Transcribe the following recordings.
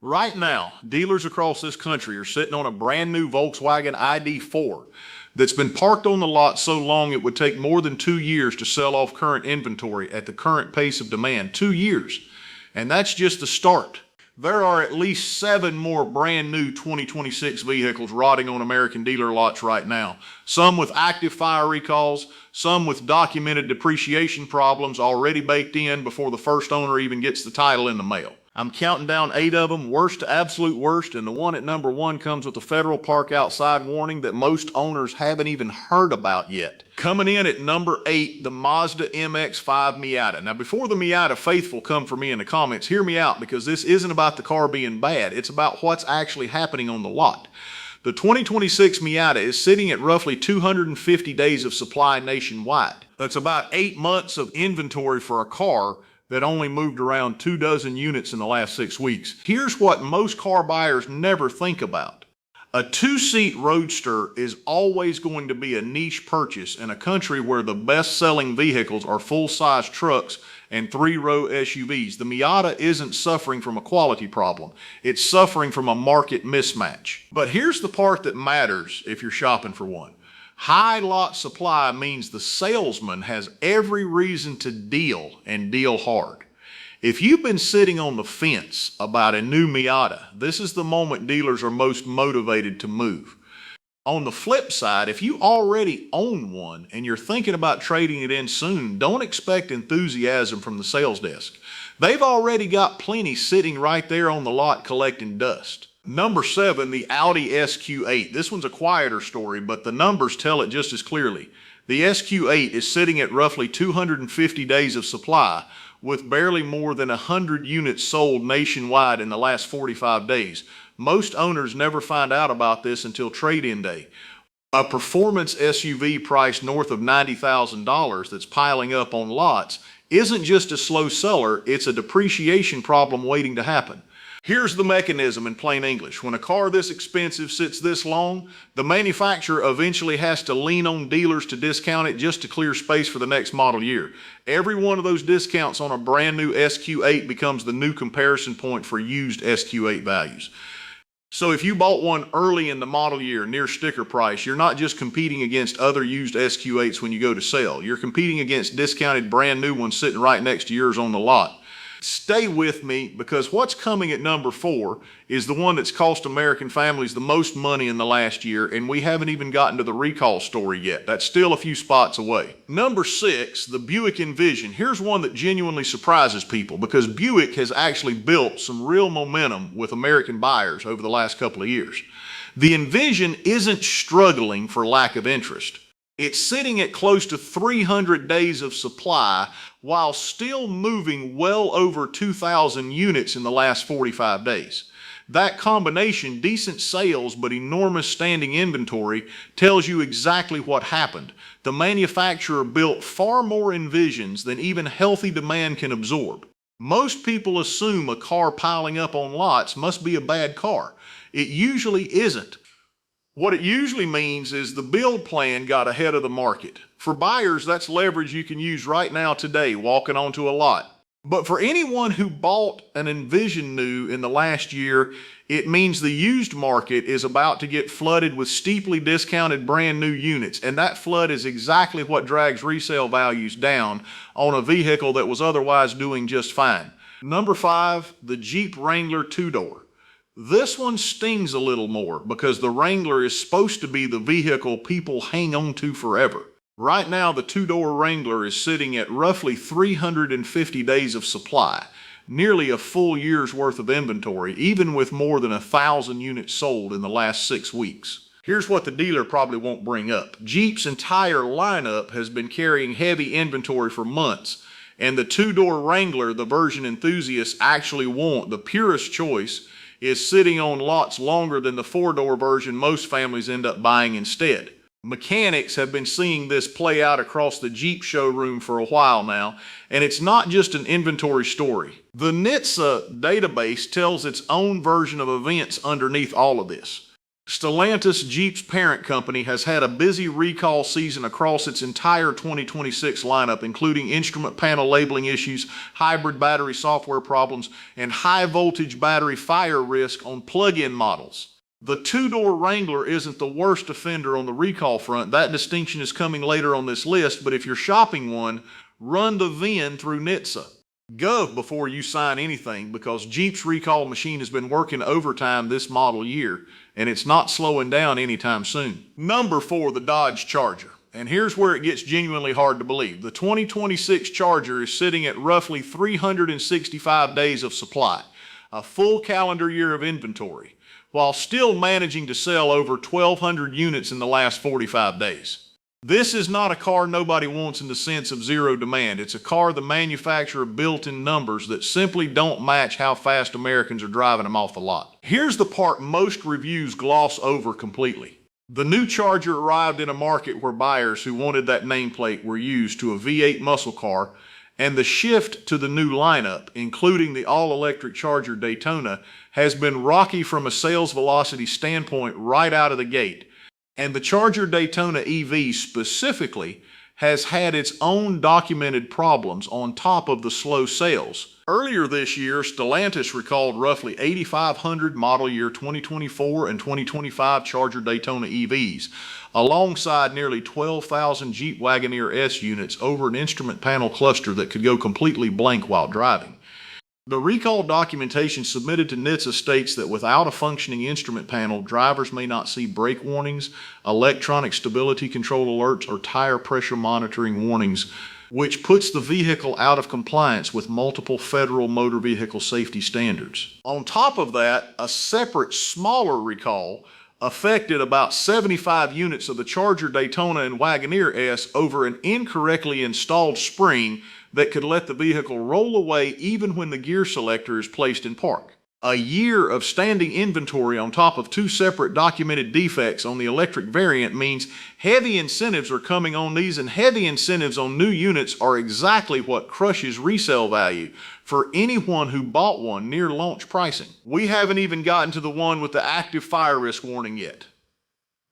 Right now, dealers across this country are sitting on a brand new Volkswagen ID4 that's been parked on the lot so long it would take more than 2 years to sell off current inventory at the current pace of demand. 2 years. And that's just the start. There are at least 7 more brand new 2026 vehicles rotting on American dealer lots right now. Some with active fire recalls, some with documented depreciation problems already baked in before the first owner even gets the title in the mail. I'm counting down 8 of them, worst to absolute worst, and the one at number 1 comes with a federal park outside warning that most owners haven't even heard about yet. Coming in at number 8, the Mazda MX-5 Miata. Now, before the Miata faithful come for me in the comments, hear me out, because this isn't about the car being bad. It's about what's actually happening on the lot. The 2026 Miata is sitting at roughly 250 days of supply nationwide. That's about 8 months of inventory for a car that only moved around 24 units in the last 6 weeks. Here's what most car buyers never think about. A 2-seat Roadster is always going to be a niche purchase in a country where the best-selling vehicles are full-size trucks and 3-row SUVs. The Miata isn't suffering from a quality problem. It's suffering from a market mismatch. But here's the part that matters if you're shopping for one. High lot supply means the salesman has every reason to deal, and deal hard. If you've been sitting on the fence about a new Miata, this is the moment dealers are most motivated to move. On the flip side, if you already own one and you're thinking about trading it in soon, don't expect enthusiasm from the sales desk. They've already got plenty sitting right there on the lot collecting dust. Number 7, the Audi SQ8. This one's a quieter story, but the numbers tell it just as clearly. The SQ8 is sitting at roughly 250 days of supply, with barely more than 100 units sold nationwide in the last 45 days. Most owners never find out about this until trade-in day. A performance SUV priced north of $90,000 that's piling up on lots isn't just a slow seller, it's a depreciation problem waiting to happen. Here's the mechanism in plain English. When a car this expensive sits this long, the manufacturer eventually has to lean on dealers to discount it just to clear space for the next model year. Every one of those discounts on a brand new SQ8 becomes the new comparison point for used SQ8 values. So if you bought one early in the model year near sticker price, you're not just competing against other used SQ8s when you go to sell. You're competing against discounted brand new ones sitting right next to yours on the lot. Stay with me, because what's coming at number 4 is the one that's cost American families the most money in the last year, and we haven't even gotten to the recall story yet. That's still a few spots away. Number 6, the Buick Envision. Here's one that genuinely surprises people, because Buick has actually built some real momentum with American buyers over the last couple of years. The Envision isn't struggling for lack of interest. It's sitting at close to 300 days of supply while still moving well over 2,000 units in the last 45 days. That combination, decent sales but enormous standing inventory, tells you exactly what happened. The manufacturer built far more Envisions than even healthy demand can absorb. Most people assume a car piling up on lots must be a bad car. It usually isn't. What it usually means is the build plan got ahead of the market. For buyers, that's leverage you can use right now today, walking onto a lot. But for anyone who bought an Envision new in the last year, it means the used market is about to get flooded with steeply discounted brand new units, and that flood is exactly what drags resale values down on a vehicle that was otherwise doing just fine. Number 5, the Jeep Wrangler 2-door. This one stings a little more because the Wrangler is supposed to be the vehicle people hang on to forever. Right now, the 2-door Wrangler is sitting at roughly 350 days of supply, nearly a full year's worth of inventory, even with more than 1,000 units sold in the last 6 weeks. Here's what the dealer probably won't bring up. Jeep's entire lineup has been carrying heavy inventory for months, and the 2-door Wrangler, the version enthusiasts actually want, the purest choice, is sitting on lots longer than the 4-door version most families end up buying instead. Mechanics have been seeing this play out across the Jeep showroom for a while now, and it's not just an inventory story. The NHTSA database tells its own version of events underneath all of this. Stellantis, Jeep's parent company, has had a busy recall season across its entire 2026 lineup, including instrument panel labeling issues, hybrid battery software problems, and high voltage battery fire risk on plug-in models. The two-door Wrangler isn't the worst offender on the recall front. That distinction is coming later on this list, but if you're shopping one, run the VIN through NHTSA. Gov before you sign anything, because Jeep's recall machine has been working overtime this model year, and it's not slowing down anytime soon. Number 4, the Dodge Charger. And here's where it gets genuinely hard to believe. The 2026 Charger is sitting at roughly 365 days of supply, a full calendar year of inventory, while still managing to sell over 1,200 units in the last 45 days. This is not a car nobody wants in the sense of zero demand. It's a car the manufacturer built in numbers that simply don't match how fast Americans are driving them off the lot. Here's the part most reviews gloss over completely. The new Charger arrived in a market where buyers who wanted that nameplate were used to a V8 muscle car, and the shift to the new lineup, including the all-electric Charger Daytona, has been rocky from a sales velocity standpoint right out of the gate. And the Charger Daytona EV specifically has had its own documented problems on top of the slow sales. Earlier this year, Stellantis recalled roughly 8,500 model year 2024 and 2025 Charger Daytona EVs, alongside nearly 12,000 Jeep Wagoneer S units over an instrument panel cluster that could go completely blank while driving. The recall documentation submitted to NHTSA states that without a functioning instrument panel, drivers may not see brake warnings, electronic stability control alerts, or tire pressure monitoring warnings, which puts the vehicle out of compliance with multiple federal motor vehicle safety standards. On top of that, a separate, smaller recall affected about 75 units of the Charger Daytona and Wagoneer S over an incorrectly installed spring that could let the vehicle roll away even when the gear selector is placed in park. A year of standing inventory on top of 2 separate documented defects on the electric variant means heavy incentives are coming on these, and heavy incentives on new units are exactly what crushes resale value for anyone who bought one near launch pricing. We haven't even gotten to the one with the active fire risk warning yet.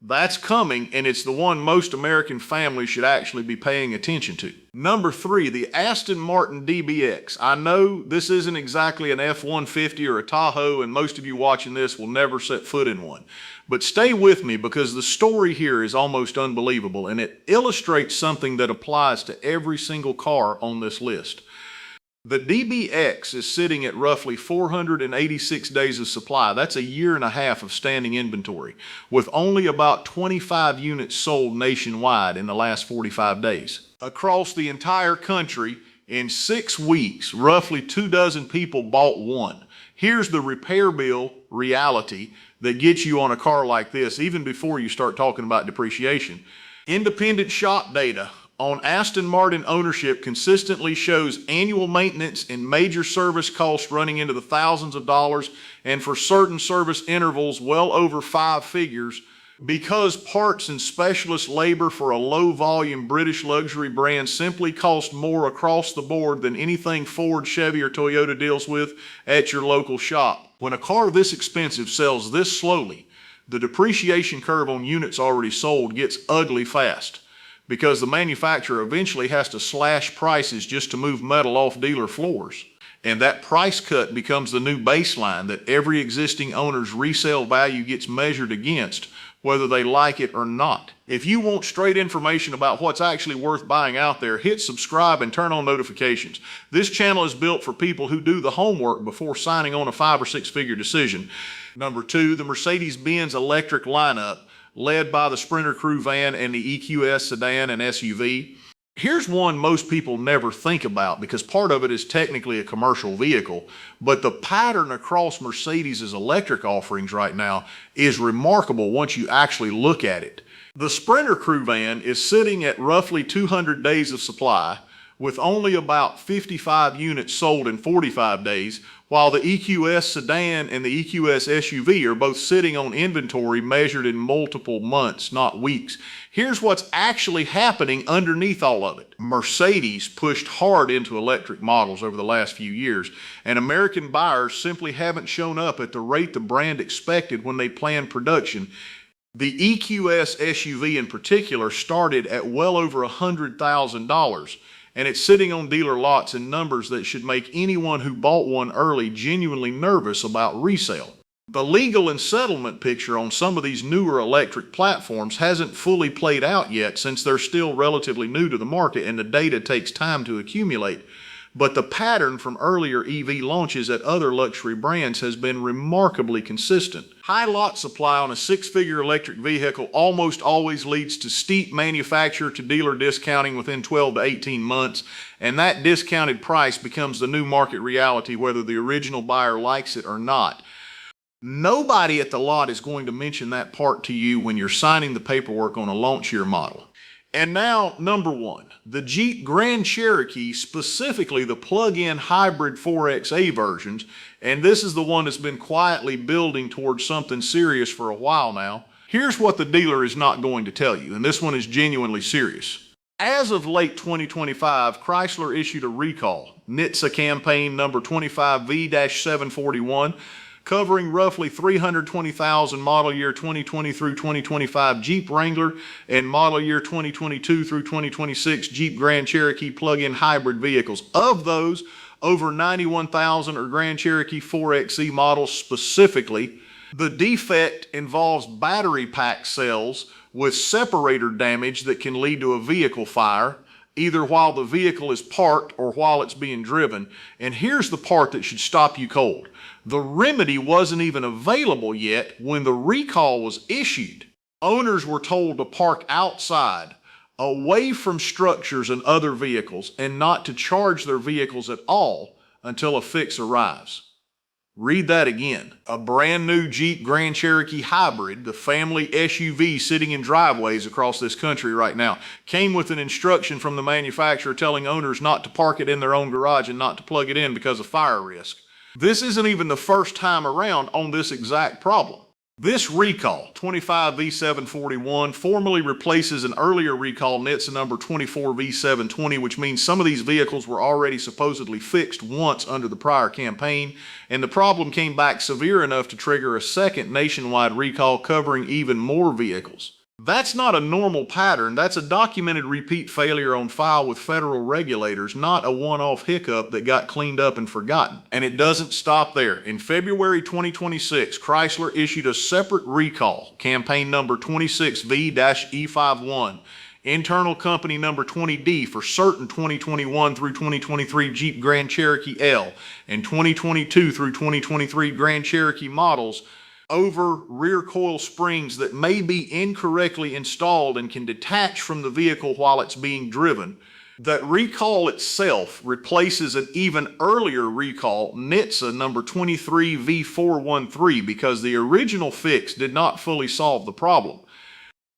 That's coming, and it's the one most American families should actually be paying attention to. Number 3, the Aston Martin DBX. I know this isn't exactly an F-150 or a Tahoe, and most of you watching this will never set foot in one. But stay with me, because the story here is almost unbelievable, and it illustrates something that applies to every single car on this list. The DBX is sitting at roughly 486 days of supply. That's a year and a half of standing inventory, with only about 25 units sold nationwide in the last 45 days. Across the entire country, in 6 weeks, roughly 24 people bought one. Here's the repair bill reality that gets you on a car like this, even before you start talking about depreciation. Independent shop data on Aston Martin ownership consistently shows annual maintenance and major service costs running into the thousands of dollars, and for certain service intervals well over 5 figures, because parts and specialist labor for a low-volume British luxury brand simply cost more across the board than anything Ford, Chevy, or Toyota deals with at your local shop. When a car this expensive sells this slowly, the depreciation curve on units already sold gets ugly fast, because the manufacturer eventually has to slash prices just to move metal off dealer floors. And that price cut becomes the new baseline that every existing owner's resale value gets measured against, whether they like it or not. If you want straight information about what's actually worth buying out there, hit subscribe and turn on notifications. This channel is built for people who do the homework before signing on a 5 or 6 figure decision. Number 2, the Mercedes-Benz electric lineup, led by the Sprinter Crew van and the EQS sedan and SUV. Here's one most people never think about, because part of it is technically a commercial vehicle, but the pattern across Mercedes' electric offerings right now is remarkable once you actually look at it. The Sprinter Crew van is sitting at roughly 200 days of supply, with only about 55 units sold in 45 days, while the EQS sedan and the EQS SUV are both sitting on inventory measured in multiple months, not weeks. Here's what's actually happening underneath all of it. Mercedes pushed hard into electric models over the last few years, and American buyers simply haven't shown up at the rate the brand expected when they planned production. The EQS SUV in particular started at well over $100,000. And it's sitting on dealer lots in numbers that should make anyone who bought one early genuinely nervous about resale. The legal and settlement picture on some of these newer electric platforms hasn't fully played out yet, since they're still relatively new to the market and the data takes time to accumulate. But the pattern from earlier EV launches at other luxury brands has been remarkably consistent. High lot supply on a six-figure electric vehicle almost always leads to steep manufacturer to dealer discounting within 12 to 18 months, and that discounted price becomes the new market reality whether the original buyer likes it or not. Nobody at the lot is going to mention that part to you when you're signing the paperwork on a launch year model. And now, number one, the Jeep Grand Cherokee, specifically the plug-in hybrid 4XA versions, and this is the one that's been quietly building towards something serious for a while now. Here's what the dealer is not going to tell you, and this one is genuinely serious. As of late 2025, Chrysler issued a recall, NHTSA campaign number 25V-741, covering roughly 320,000 model year 2020 through 2025 Jeep Wrangler and model year 2022 through 2026 Jeep Grand Cherokee plug-in hybrid vehicles. Of those, over 91,000 are Grand Cherokee 4XE models specifically. The defect involves battery pack cells with separator damage that can lead to a vehicle fire, either while the vehicle is parked or while it's being driven. And here's the part that should stop you cold. The remedy wasn't even available yet when the recall was issued. Owners were told to park outside, away from structures and other vehicles, and not to charge their vehicles at all until a fix arrives. Read that again. A brand new Jeep Grand Cherokee Hybrid, the family SUV sitting in driveways across this country right now, came with an instruction from the manufacturer telling owners not to park it in their own garage and not to plug it in because of fire risk. This isn't even the first time around on this exact problem. This recall, 25V741, formally replaces an earlier recall, NHTSA number 24V720, which means some of these vehicles were already supposedly fixed once under the prior campaign, and the problem came back severe enough to trigger a second nationwide recall covering even more vehicles. That's not a normal pattern. That's a documented repeat failure on file with federal regulators, not a one-off hiccup that got cleaned up and forgotten. And it doesn't stop there. In February 2026, Chrysler issued a separate recall, campaign number 26V-E51, internal company number 20D for certain 2021 through 2023 Jeep Grand Cherokee L and 2022 through 2023 Grand Cherokee models over rear coil springs that may be incorrectly installed and can detach from the vehicle while it's being driven. That recall itself replaces an even earlier recall, NHTSA number 23V413, because the original fix did not fully solve the problem.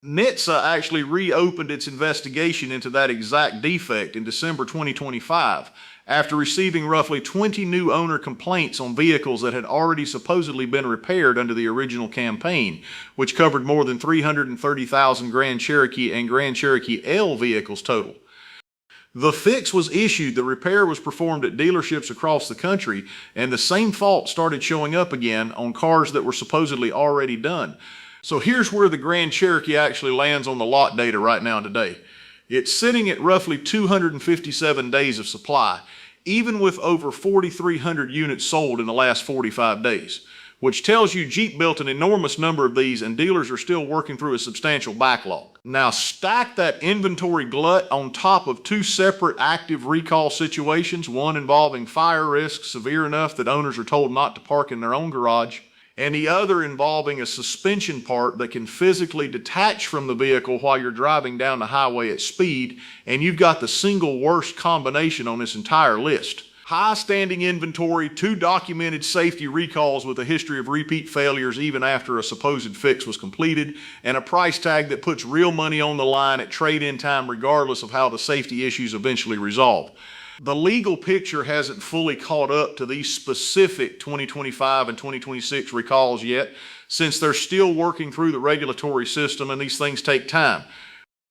NHTSA actually reopened its investigation into that exact defect in December 2025 after receiving roughly 20 new owner complaints on vehicles that had already supposedly been repaired under the original campaign, which covered more than 330,000 Grand Cherokee and Grand Cherokee L vehicles total. The fix was issued, the repair was performed at dealerships across the country, and the same fault started showing up again on cars that were supposedly already done. So here's where the Grand Cherokee actually lands on the lot data right now today. It's sitting at roughly 257 days of supply, even with over 4,300 units sold in the last 45 days, which tells you Jeep built an enormous number of these and dealers are still working through a substantial backlog. Now stack that inventory glut on top of two separate active recall situations, one involving fire risk severe enough that owners are told not to park in their own garage, and the other involving a suspension part that can physically detach from the vehicle while you're driving down the highway at speed, and you've got the single worst combination on this entire list. High standing inventory, 2 documented safety recalls with a history of repeat failures even after a supposed fix was completed, and a price tag that puts real money on the line at trade-in time regardless of how the safety issues eventually resolve. The legal picture hasn't fully caught up to these specific 2025 and 2026 recalls yet, since they're still working through the regulatory system and these things take time.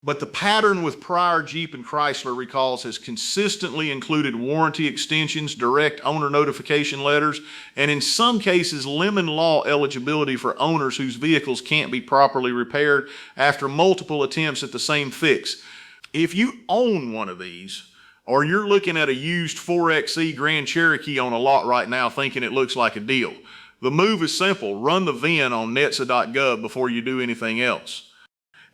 But the pattern with prior Jeep and Chrysler recalls has consistently included warranty extensions, direct owner notification letters, and in some cases, lemon law eligibility for owners whose vehicles can't be properly repaired after multiple attempts at the same fix. If you own one of these, or you're looking at a used 4xe Grand Cherokee on a lot right now thinking it looks like a deal, the move is simple. Run the VIN on NHTSA.gov before you do anything else.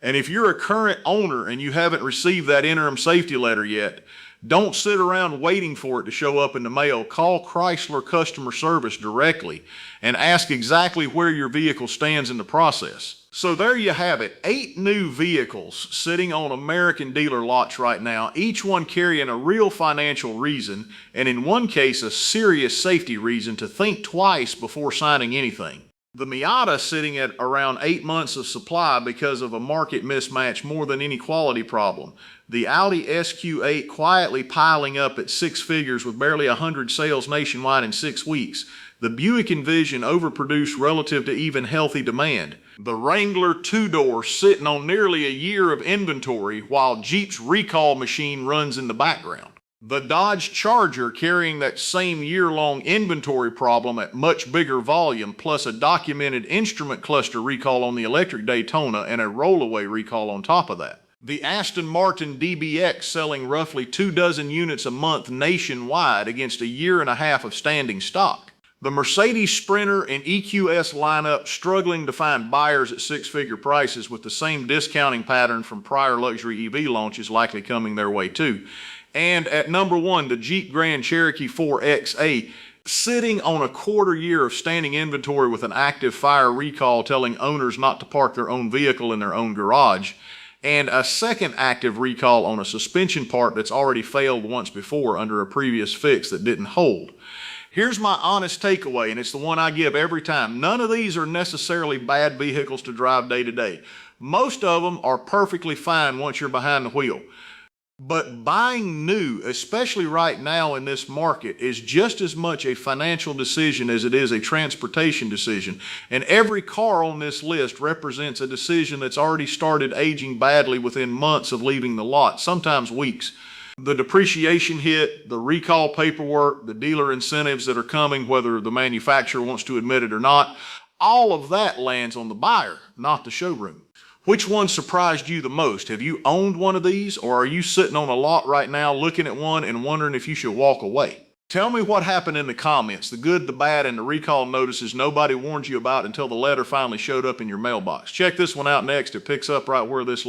And if you're a current owner and you haven't received that interim safety letter yet, don't sit around waiting for it to show up in the mail. Call Chrysler customer service directly and ask exactly where your vehicle stands in the process. So there you have it, 8 new vehicles sitting on American dealer lots right now, each one carrying a real financial reason, and in one case a serious safety reason to think twice before signing anything. The Miata sitting at around 8 months of supply because of a market mismatch more than any quality problem. The Audi SQ8 quietly piling up at 6 figures with barely 100 sales nationwide in 6 weeks. The Buick Envision overproduced relative to even healthy demand. The Wrangler 2-door sitting on nearly a year of inventory while Jeep's recall machine runs in the background. The Dodge Charger carrying that same year-long inventory problem at much bigger volume, plus a documented instrument cluster recall on the electric Daytona and a rollaway recall on top of that. The Aston Martin DBX selling roughly 24 units a month nationwide against a year and a half of standing stock. The Mercedes Sprinter and EQS lineup struggling to find buyers at 6-figure prices, with the same discounting pattern from prior luxury EV launches likely coming their way too. And at number 1, the Jeep Grand Cherokee 4XA, sitting on a quarter year of standing inventory with an active fire recall telling owners not to park their own vehicle in their own garage, and a second active recall on a suspension part that's already failed once before under a previous fix that didn't hold. Here's my honest takeaway, and it's the one I give every time. None of these are necessarily bad vehicles to drive day to day. Most of them are perfectly fine once you're behind the wheel. But buying new, especially right now in this market, is just as much a financial decision as it is a transportation decision. And every car on this list represents a decision that's already started aging badly within months of leaving the lot, sometimes weeks. The depreciation hit, the recall paperwork, the dealer incentives that are coming, whether the manufacturer wants to admit it or not, all of that lands on the buyer, not the showroom. Which one surprised you the most? Have you owned one of these, or are you sitting on a lot right now looking at one and wondering if you should walk away? Tell me what happened in the comments, the good, the bad, and the recall notices nobody warned you about until the letter finally showed up in your mailbox. Check this one out next. It picks up right where this